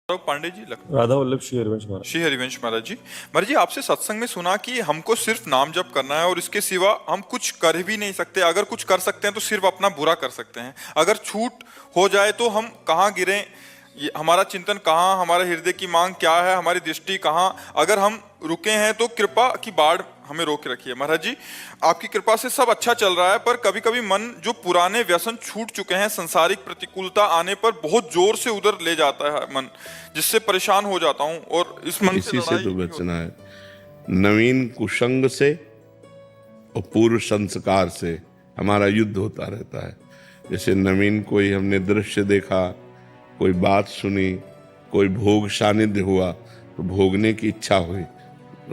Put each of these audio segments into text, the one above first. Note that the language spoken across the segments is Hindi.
पांडे जी राधा वल्लभ श्री हरिवंश महाराज। श्री हरिवंश महाराज जी आपसे सत्संग में सुना कि हमको सिर्फ नाम जप करना है और इसके सिवा हम कुछ कर भी नहीं सकते। अगर कुछ कर सकते हैं तो सिर्फ अपना बुरा कर सकते हैं। अगर छूट हो जाए तो हम कहाँ गिरें, हमारा चिंतन कहाँ, हमारे हृदय की मांग क्या है, हमारी दृष्टि कहाँ। अगर हम रुके हैं तो कृपा की बाढ़ हमें रोक रखिए। महाराज जी आपकी कृपा से सब अच्छा चल रहा है, पर कभी कभी मन जो पुराने व्यसन छूट चुके हैं, संसारिक प्रतिकूलता आने पर बहुत जोर से उधर ले जाता है मन, जिससे परेशान हो जाता हूँ। और इस मन इसी से तो बचना है। नवीन कुसंग से और पूर्व संस्कार से हमारा युद्ध होता रहता है। जैसे नवीन कोई हमने दृश्य देखा, कोई बात सुनी, कोई भोग सानिध्य हुआ तो भोगने की इच्छा हुई।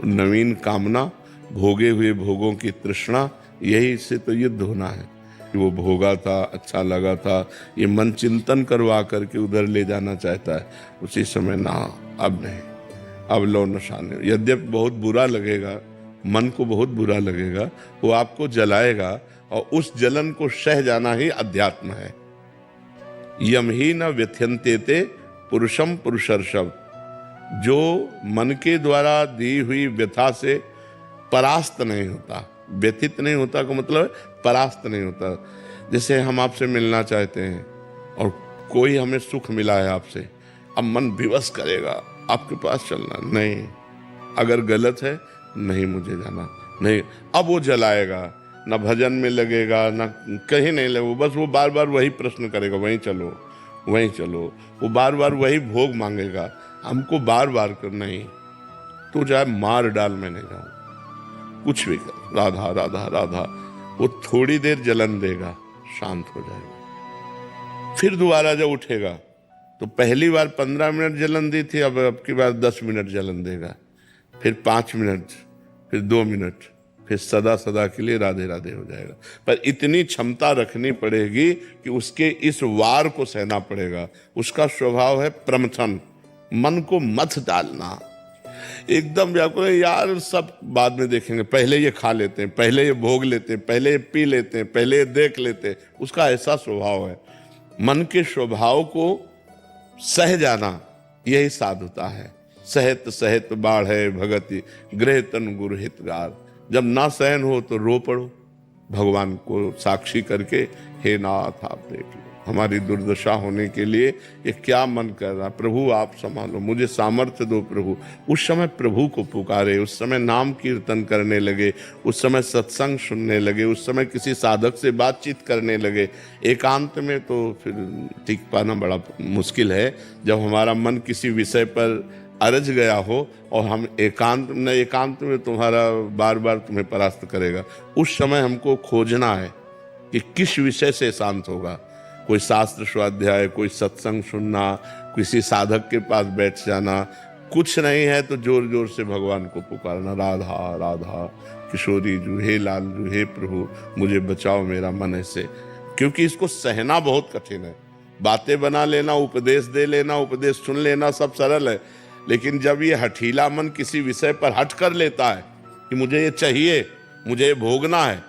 नवीन कामना, भोगे हुए भोगों की तृष्णा, यही से तो युद्ध होना है कि वो भोगा था, अच्छा लगा था, ये मन चिंतन करवा करके उधर ले जाना चाहता है। उसी समय ना, अब नहीं, अब लो नशा नहीं। यद्यपि बहुत बुरा लगेगा, मन को बहुत बुरा लगेगा, वो आपको जलाएगा और उस जलन को सह जाना ही अध्यात्म है। यम ही न व्यथ्यन्ते ते पुरुषम पुरुषर्षभ। जो मन के द्वारा दी हुई व्यथा से परास्त नहीं होता, व्यथित नहीं होता का मतलब परास्त नहीं होता। जैसे हम आपसे मिलना चाहते हैं और कोई हमें सुख मिला है आपसे, अब मन विवश करेगा आपके पास चलना नहीं, अगर गलत है नहीं, मुझे जाना नहीं। अब वो जलाएगा, ना भजन में लगेगा, ना कहीं नहीं लगेगा, बस वो बार बार वही प्रश्न करेगा, वहीं चलो वहीं चलो। वो बार बार वही भोग मांगेगा, हमको बार बार कर नहीं, तू चाहे मार डाल, मैं नहीं जाऊँ, कुछ भी कर, राधा राधा राधा। वो थोड़ी देर जलन देगा, शांत हो जाएगा। फिर दोबारा जब उठेगा तो पहली बार 15 मिनट जलन दी थी, अब की बार 10 मिनट जलन देगा, फिर 5 मिनट, फिर 2 मिनट, फिर सदा सदा के लिए राधे राधे हो जाएगा। पर इतनी क्षमता रखनी पड़ेगी कि उसके इस वार को सहना पड़ेगा। उसका स्वभाव है प्रमथन, मन को मत डालना, एकदम व्याकुल, यार सब बाद में देखेंगे, पहले ये खा लेते हैं, पहले ये भोग लेते हैं, पहले ये पी लेते हैं, पहले ये देख लेते हैं। उसका ऐसा स्वभाव है। मन के स्वभाव को सह जाना यही साधुता है। सहत सहत बाढ़ भगति गृह तन गुरु हितगार। जब ना सहन हो तो रो पड़ो, भगवान को साक्षी करके, हे नाथ आप देख लो हमारी दुर्दशा होने के लिए ये क्या मन कर रहा, प्रभु आप संभालो, मुझे सामर्थ्य दो प्रभु। उस समय प्रभु को पुकारे, उस समय नाम कीर्तन करने लगे, उस समय सत्संग सुनने लगे, उस समय किसी साधक से बातचीत करने लगे। एकांत में तो फिर टिक पाना बड़ा मुश्किल है। जब हमारा मन किसी विषय पर अरझ गया हो और हम एकांत में तुम्हारा बार बार तुम्हें परास्त करेगा, उस समय हमको खोजना है कि किस विषय से शांत होगा। कोई शास्त्र स्वाध्याय, कोई सत्संग सुनना, किसी साधक के पास बैठ जाना। कुछ नहीं है तो जोर जोर से भगवान को पुकारना, राधा राधा किशोरी जू, हे लाल जू, हे प्रभु मुझे बचाओ मेरा मन ऐसे। क्योंकि इसको सहना बहुत कठिन है। बातें बना लेना, उपदेश दे लेना, उपदेश सुन लेना सब सरल है, लेकिन जब ये हठीला मन किसी विषय पर हट कर लेता है कि मुझे ये चाहिए, मुझे ये भोगना है,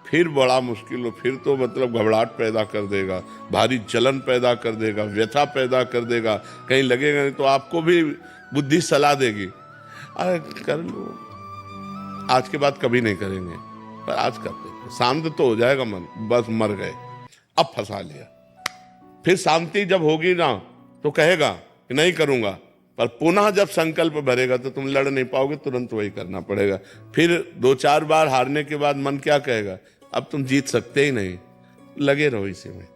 फिर बड़ा मुश्किल हो। फिर तो मतलब घबराहट पैदा कर देगा, भारी जलन पैदा कर देगा, व्यथा पैदा कर देगा। कहीं लगेगा नहीं तो आपको भी बुद्धि सलाह देगी, अरे कर लो, आज के बाद कभी नहीं करेंगे, पर आज कर देंगे, शांत तो हो जाएगा मन, बस मर गए, अब फंसा लिया। फिर शांति जब होगी ना तो कहेगा कि नहीं करूंगा, पर पुनः जब संकल्प भरेगा तो तुम लड़ नहीं पाओगे, तुरंत वही करना पड़ेगा। फिर 2-4 बार हारने के बाद मन क्या कहेगा, अब तुम जीत सकते ही नहीं, लगे रहो इसी में।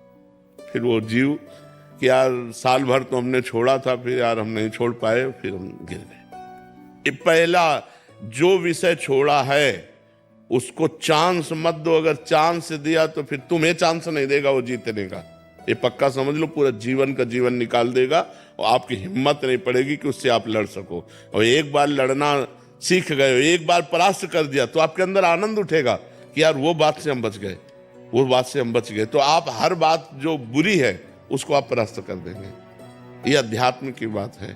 फिर वो जीव कि यार साल भर तो हमने छोड़ा था, फिर यार हम नहीं छोड़ पाए, फिर हम गिर गए। पहला जो विषय छोड़ा है उसको चांस मत दो। अगर चांस दिया तो फिर तुम्हें चांस नहीं देगा वो जीतने का, ये पक्का समझ लो। पूरा जीवन का जीवन निकाल देगा और आपकी हिम्मत नहीं पड़ेगी कि उससे आप लड़ सको। और एक बार लड़ना सीख गए, एक बार परास्त कर दिया तो आपके अंदर आनंद उठेगा कि यार वो बात से हम बच गए, वो बात से हम बच गए। तो आप हर बात जो बुरी है उसको आप परास्त कर देंगे। ये अध्यात्म की बात है।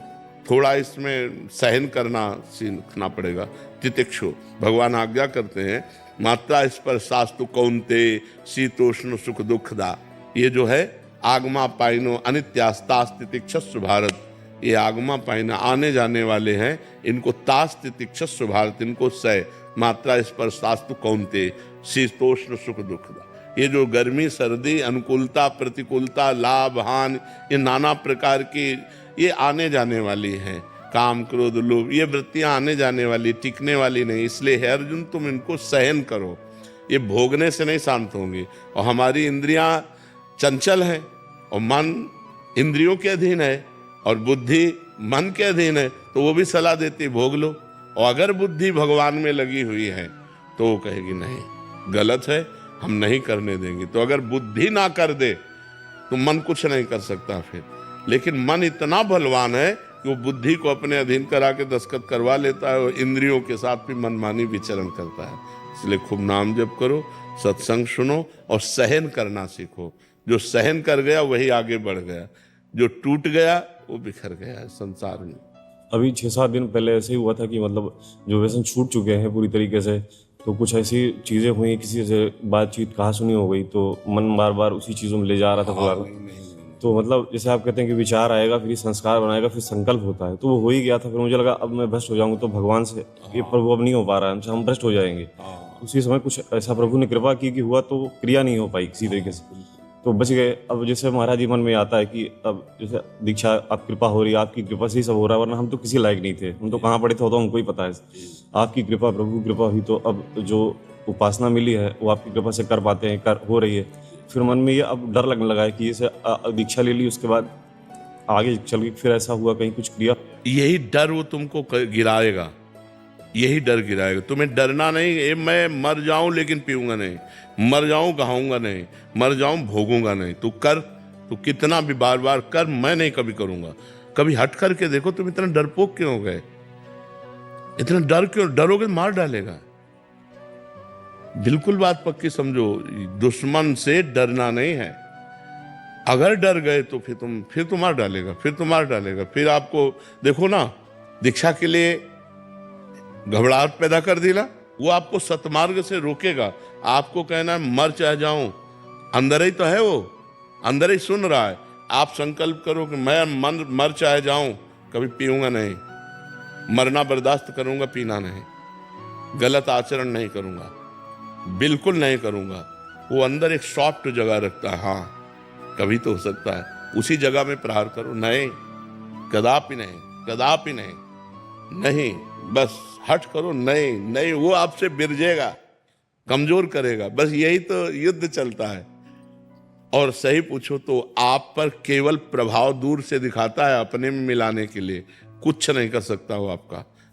थोड़ा इसमें सहन करना सीखना पड़ेगा। तितिक्षु भगवान आज्ञा करते हैं, मात्रा स्पर्शास्तु कौन्ते शीतोष्ण सुख दुखदा। ये जो है आगमा पाइनो अनित्यास्तास्तितिक्षस्व भारत, ये आगमा पाइना आने जाने वाले हैं, इनको तास तितिक्षस्व भारत, इनको सह मात्रा स्पर्शास्तु कौनते शीतोष्ण सुख दुखदा। ये जो गर्मी सर्दी अनुकूलता प्रतिकूलता लाभ हानि, ये नाना प्रकार की ये आने जाने वाली हैं। काम क्रोध लोभ ये वृत्तियां आने जाने वाली, टिकने वाली नहीं। इसलिए हे अर्जुन तुम इनको सहन करो, ये भोगने से नहीं शांत होंगी। और हमारी इंद्रियां चंचल हैं और मन इंद्रियों के अधीन है और बुद्धि मन के अधीन है, तो वो भी सलाह देती भोग लो। और अगर बुद्धि भगवान में लगी हुई है तो वो कहेगी नहीं गलत है, हम नहीं करने देंगे। तो अगर बुद्धि ना कर दे तो मन कुछ नहीं कर सकता फिर। लेकिन मन इतना बलवान है कि वो बुद्धि को अपने अधीन करा के दस्तखत करवा लेता है और इंद्रियों के साथ भी मनमानी विचरण करता है। इसलिए खूब नाम जप करो, सत्संग सुनो और सहन करना सीखो। जो सहन कर गया वही आगे बढ़ गया, जो टूट गया वो बिखर गया संसार में। अभी 6-7 दिन पहले ऐसे ही हुआ था कि मतलब जो व्यसन छूट चुके हैं पूरी तरीके से, तो कुछ ऐसी चीज़ें हुई, किसी से बातचीत कहा सुनी हो गई, तो मन बार बार उसी चीज़ों में ले जा रहा था। तो मतलब जैसे आप कहते हैं कि विचार आएगा फिर संस्कार बनाएगा फिर संकल्प होता है, तो वो हो ही गया था। फिर मुझे लगा अब मैं भ्रष्ट हो जाऊंगा तो भगवान से ये प्रभु अब नहीं हो पा रहा है, हमसे हम भ्रष्ट हो जाएंगे। उसी समय कुछ ऐसा प्रभु ने कृपा की कि हुआ तो क्रिया नहीं हो पाई किसी तरीके से, तो बच गए। अब जैसे महाराज जी मन में आता है कि अब जैसे दीक्षा आप कृपा हो रही है, आपकी कृपा से ही सब हो रहा है, वरना हम तो किसी लायक नहीं थे, हम तो कहाँ पड़े थे वो तो हमको ही पता है। आपकी कृपा प्रभु कृपा हुई तो अब जो उपासना मिली है वो आपकी कृपा से कर पाते हैं, हो रही है। फिर मन में ये अब डर लगने लगा है कि जैसे दीक्षा ले ली उसके बाद आगे चल के फिर ऐसा हुआ कहीं कुछ क्रिया। यही डर वो तुमको गिराएगा, यही डर गिराएगा। तुम्हें डरना नहीं है मैं मर जाऊं लेकिन पीऊंगा नहीं, मर जाऊं गहाऊंगा नहीं, मर जाऊं भोगूंगा नहीं। तू कर, तू कितना भी बार बार कर, मैं नहीं कभी करूंगा। कभी हट करके देखो तुम इतना डरपोक क्यों हो गए, इतना डर क्यों, डरोगे मार डालेगा। बिल्कुल बात पक्की समझो, दुश्मन से डरना नहीं है। अगर डर गए तो फिर तो मार डालेगा, फिर तो मार डालेगा। फिर आपको देखो ना, दीक्षा के लिए घबराहट पैदा कर दी ना, वो आपको सतमार्ग से रोकेगा। आपको कहना है मर चाहे जाऊं, अंदर ही तो है वो, अंदर ही सुन रहा है। आप संकल्प करो कि मैं मर चाहे जाऊं, कभी पीऊंगा नहीं, मरना बर्दाश्त करूंगा, पीना नहीं, गलत आचरण नहीं करूंगा, बिल्कुल नहीं करूंगा। वो अंदर एक सॉफ्ट जगह रखता है, हाँ कभी तो हो सकता है, उसी जगह में प्रहार करो। नहीं, कदापि नहीं, कदापि नहीं, नहीं, बस हट करो। नहीं नहीं, वो आपसे बिरजेगा, कमजोर करेगा। बस यही तो युद्ध चलता है। और सही पूछो तो आप पर केवल प्रभाव दूर से दिखाता है, अपने में मिलाने के लिए कुछ नहीं कर सकता। वो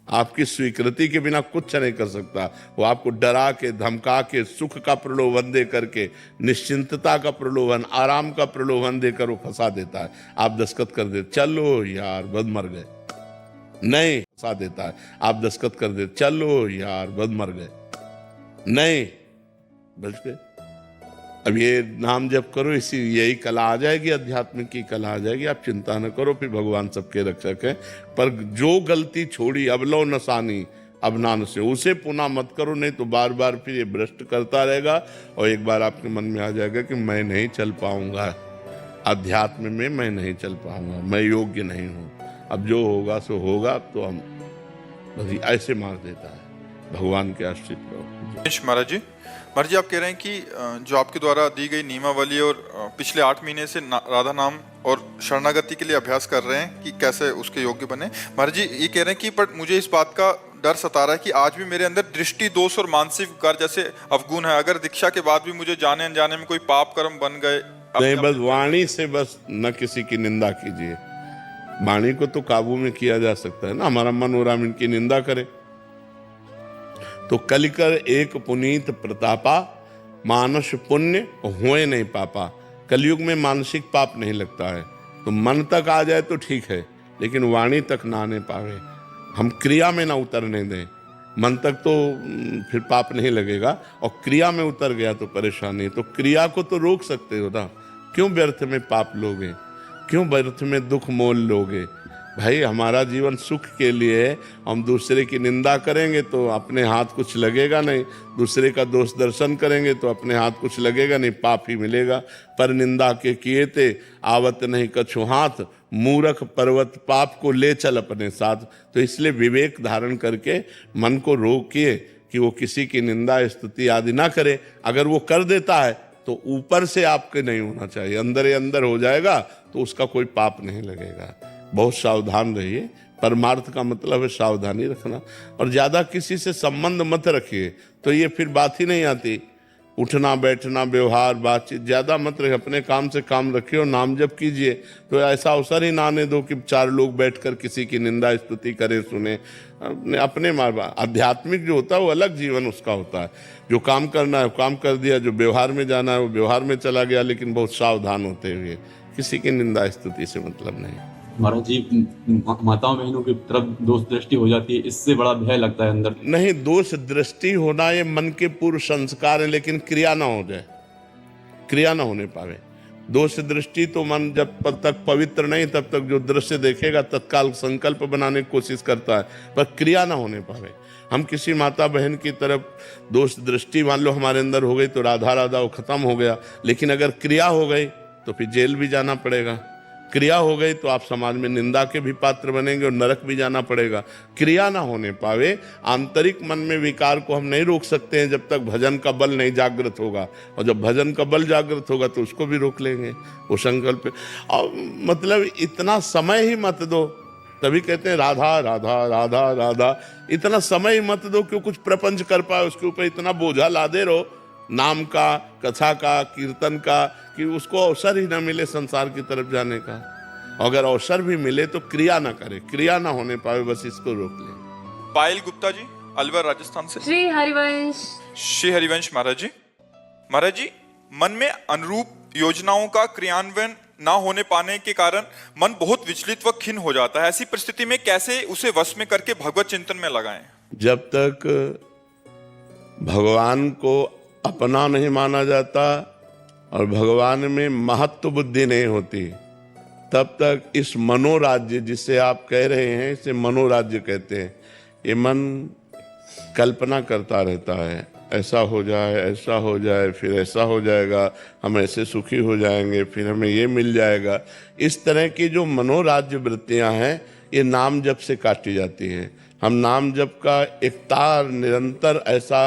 आपकी स्वीकृति के बिना कुछ नहीं कर सकता। वो आपको डरा के धमका के सुख का प्रलोभन दे करके, निश्चिंतता का प्रलोभन, आराम का प्रलोभन देकर वो फंसा देता है। आप दस्तखत कर दे, चलो यार बद मर गए, नहीं फंसा देता है। आप दस्तखत कर दे, चलो यार बद मर गए, नहीं बच गए। अब ये नाम जप करो, यही कला आ जाएगी, आध्यात्मिक की कला आ जाएगी। आप चिंता न करो, फिर भगवान सबके रक्षक है। पर जो गलती छोड़ी अब लो नसानी अब नान से, उसे पुनः मत करो, नहीं तो बार बार फिर ये भ्रष्ट करता रहेगा। और एक बार आपके मन में आ जाएगा कि मैं नहीं चल पाऊंगा, अध्यात्म में मैं नहीं चल पाऊंगा, मैं योग्य नहीं हूँ। अब जो होगा सो होगा, तो हम बस ऐसे मार देता है। भगवान के आश्रित रहो। महाराज जी आप कह रहे हैं कि जो आपके द्वारा दी गई नियमावली और पिछले 8 महीने से राधा नाम और शरणागति के लिए अभ्यास कर रहे हैं कि कैसे उसके योग्य बने। महाराज जी ये कह रहे हैं कि पर मुझे इस बात का डर सता रहा है कि आज भी मेरे अंदर दृष्टि दोष और मानसिक विकार जैसे अवगुण है। अगर दीक्षा के बाद भी मुझे जाने अनजाने में कोई पाप कर्म बन गए। नहीं, बस वाणी से बस न किसी की निंदा कीजिए। वाणी को तो काबू में किया जा सकता है ना। हमारा मन हो रहा है इनकी निंदा करे, तो कलिकर एक पुनीत प्रतापा, मानस पुण्य होए नहीं पापा। कलयुग में मानसिक पाप नहीं लगता है। तो मन तक आ जाए तो ठीक है, लेकिन वाणी तक ना आने पावे, हम क्रिया में ना उतरने दें। मन तक तो फिर पाप नहीं लगेगा, और क्रिया में उतर गया तो परेशानी। तो क्रिया को तो रोक सकते हो ना, क्यों व्यर्थ में पाप लोगे, क्यों व्यर्थ में दुख मोल लोगे। भाई हमारा जीवन सुख के लिए है, हम दूसरे की निंदा करेंगे तो अपने हाथ कुछ लगेगा नहीं, दूसरे का दोष दर्शन करेंगे तो अपने हाथ कुछ लगेगा नहीं, पाप ही मिलेगा। पर निंदा के किए थे आवत नहीं कछु हाथ, मूर्ख पर्वत पाप को ले चल अपने साथ। तो इसलिए विवेक धारण करके मन को रोकिए कि वो किसी की निंदा स्तुति आदि ना करे। अगर वो कर देता है तो ऊपर से आपके नहीं होना चाहिए, अंदर ही अंदर हो जाएगा तो उसका कोई पाप नहीं लगेगा। बहुत सावधान रहिए। परमार्थ का मतलब है सावधानी रखना, और ज्यादा किसी से संबंध मत रखिए, तो ये फिर बात ही नहीं आती। उठना बैठना व्यवहार बातचीत ज्यादा मत रखिए, अपने काम से काम रखिए और नाम जप कीजिए। तो ऐसा अवसर ही ना आने दो कि 4 लोग बैठकर किसी की निंदा स्तुति करें सुने। अपने आध्यात्मिक जो होता है वो अलग जीवन उसका होता है, जो काम करना है काम कर दिया, जो व्यवहार में जाना है वो व्यवहार में चला गया, लेकिन बहुत सावधान होते हुए। किसी की निंदा स्तुति से मतलब नहीं। महाराज जी, माताओं बहनों की तरफ दोष दृष्टि हो जाती है, इससे बड़ा भय लगता है अंदर। नहीं, दोष दृष्टि होना ये मन के पूर्व संस्कार है, लेकिन क्रिया ना हो जाए, क्रिया ना होने पावे। दोष दृष्टि तो मन जब तक पवित्र नहीं तब तक जो दृश्य देखेगा तत्काल संकल्प बनाने की कोशिश करता है, पर क्रिया ना होने पावे। हम किसी माता बहन की तरफ दोष दृष्टि मान लो हमारे अंदर हो गई तो राधा राधा वो खत्म हो गया, लेकिन अगर क्रिया हो गई तो फिर जेल भी जाना पड़ेगा। क्रिया हो गई तो आप समाज में निंदा के भी पात्र बनेंगे और नरक भी जाना पड़ेगा। क्रिया ना होने पावे। आंतरिक मन में विकार को हम नहीं रोक सकते हैं जब तक भजन का बल नहीं जागृत होगा, और जब भजन का बल जागृत होगा तो उसको भी रोक लेंगे वो संकल्प। और मतलब इतना समय ही मत दो, तभी कहते हैं राधा राधा राधा राधा। इतना समय ही मत दो कि कुछ प्रपंच कर पाए, उसके ऊपर इतना बोझा लादे रहो नाम का, कथा का, कीर्तन का, कि उसको अवसर ही ना मिले संसार की तरफ जाने का। अगर अवसर भी मिले तो क्रिया ना करे, क्रिया ना होने पाए, बस इसको रोक ले। पायल गुप्ता जी, अलवर राजस्थान से। श्री हरिवंश। श्री हरिवंश महाराज जी। महाराज जी, मन में अनुरूप योजनाओं का क्रियान्वयन ना होने पाने के कारण मन बहुत विचलित व खिन्न हो जाता है। ऐसी परिस्थिति में कैसे उसे वश में करके भगवत चिंतन में लगाएं? जब तक भगवान को अपना नहीं माना जाता और भगवान में महत्व बुद्धि नहीं होती, तब तक इस मनोराज्य जिसे आप कह रहे हैं, इसे मनोराज्य कहते हैं। ये मन कल्पना करता रहता है, ऐसा हो जाए, ऐसा हो जाए, फिर ऐसा हो जाएगा, हम ऐसे सुखी हो जाएंगे, फिर हमें ये मिल जाएगा। इस तरह की जो मनोराज्य वृत्तियां हैं ये नाम जप से काटी जाती है। हम नाम जप का एक तार निरंतर ऐसा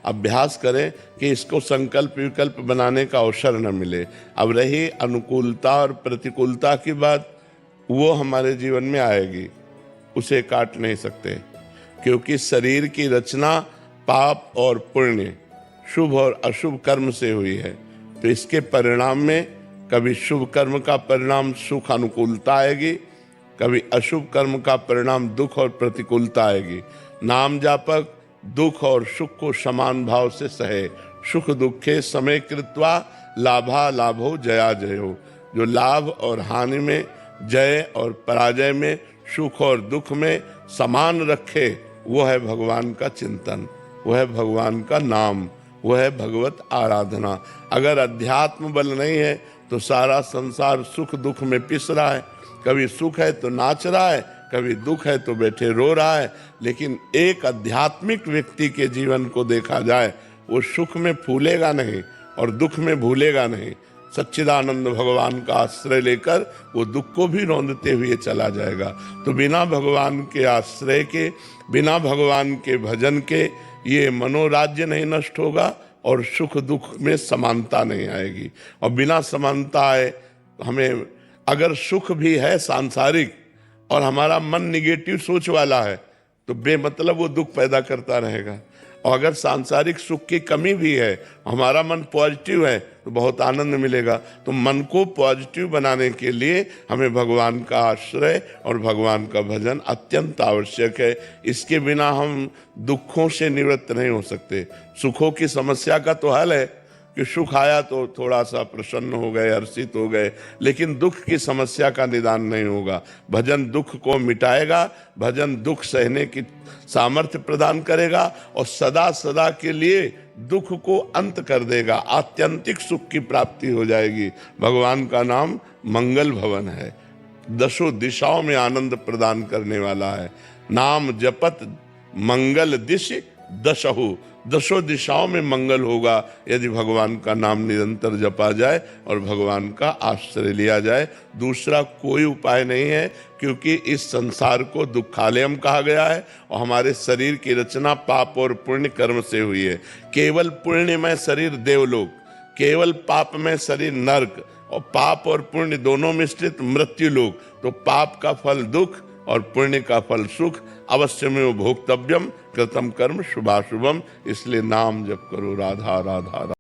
अभ्यास करें कि इसको संकल्प विकल्प बनाने का अवसर न मिले। अब रही अनुकूलता और प्रतिकूलता की बात, वो हमारे जीवन में आएगी, उसे काट नहीं सकते, क्योंकि शरीर की रचना पाप और पुण्य, शुभ और अशुभ कर्म से हुई है। तो इसके परिणाम में कभी शुभ कर्म का परिणाम सुख अनुकूलता आएगी, कभी अशुभ कर्म का परिणाम दुख और प्रतिकूलता आएगी। नाम जापक दुख और सुख को समान भाव से सहे, सुख दुखे समय कृत्वा लाभा लाभो जया जयो। जो लाभ और हानि में, जय और पराजय में, सुख और दुख में समान रखे, वो है भगवान का चिंतन, वो है भगवान का नाम, वो है भगवत आराधना। अगर अध्यात्म बल नहीं है तो सारा संसार सुख दुख में पिस रहा है। कभी सुख है तो नाच रहा है, कभी दुख है तो बैठे रो रहा है। लेकिन एक आध्यात्मिक व्यक्ति के जीवन को देखा जाए, वो सुख में फूलेगा नहीं और दुख में भूलेगा नहीं। सच्चिदानंद भगवान का आश्रय लेकर वो दुख को भी रौंदते हुए चला जाएगा। तो बिना भगवान के आश्रय के, बिना भगवान के भजन के ये मनोराज्य नहीं नष्ट होगा और सुख दुख में समानता नहीं आएगी। और बिना समानता आए, हमें अगर सुख भी है सांसारिक और हमारा मन निगेटिव सोच वाला है तो बेमतलब वो दुख पैदा करता रहेगा। और अगर सांसारिक सुख की कमी भी है, हमारा मन पॉजिटिव है, तो बहुत आनंद मिलेगा। तो मन को पॉजिटिव बनाने के लिए हमें भगवान का आश्रय और भगवान का भजन अत्यंत आवश्यक है। इसके बिना हम दुखों से निवृत्त नहीं हो सकते। सुखों की समस्या का तो हल है कि सुख आया तो थोड़ा सा प्रसन्न हो गए, हर्षित हो गए, लेकिन दुख की समस्या का निदान नहीं होगा। भजन दुख को मिटाएगा, भजन दुख सहने की सामर्थ्य प्रदान करेगा और सदा सदा के लिए दुख को अंत कर देगा। आत्यंतिक सुख की प्राप्ति हो जाएगी। भगवान का नाम मंगल भवन है। दशों दिशाओं में आनंद प्रदान करने वाला है। नाम जपत मंगल दिश दशहु, दशों दिशाओं में मंगल होगा यदि भगवान का नाम निरंतर जपा जाए और भगवान का आश्रय लिया जाए। दूसरा कोई उपाय नहीं है, क्योंकि इस संसार को दुखालयम कहा गया है और हमारे शरीर की रचना पाप और पुण्य कर्म से हुई है। केवल पुण्यमय शरीर देवलोक, केवल पापमय शरीर नरक, और पाप और पुण्य दोनों मिश्रित मृत्यु लोक। तो पाप का फल दुख और पुण्य का फल सुख, अवश्यमेव भोक्तव्यम कृतम कर्म शुभाशुभम। इसलिए नाम जप करो राधा राधा राधा।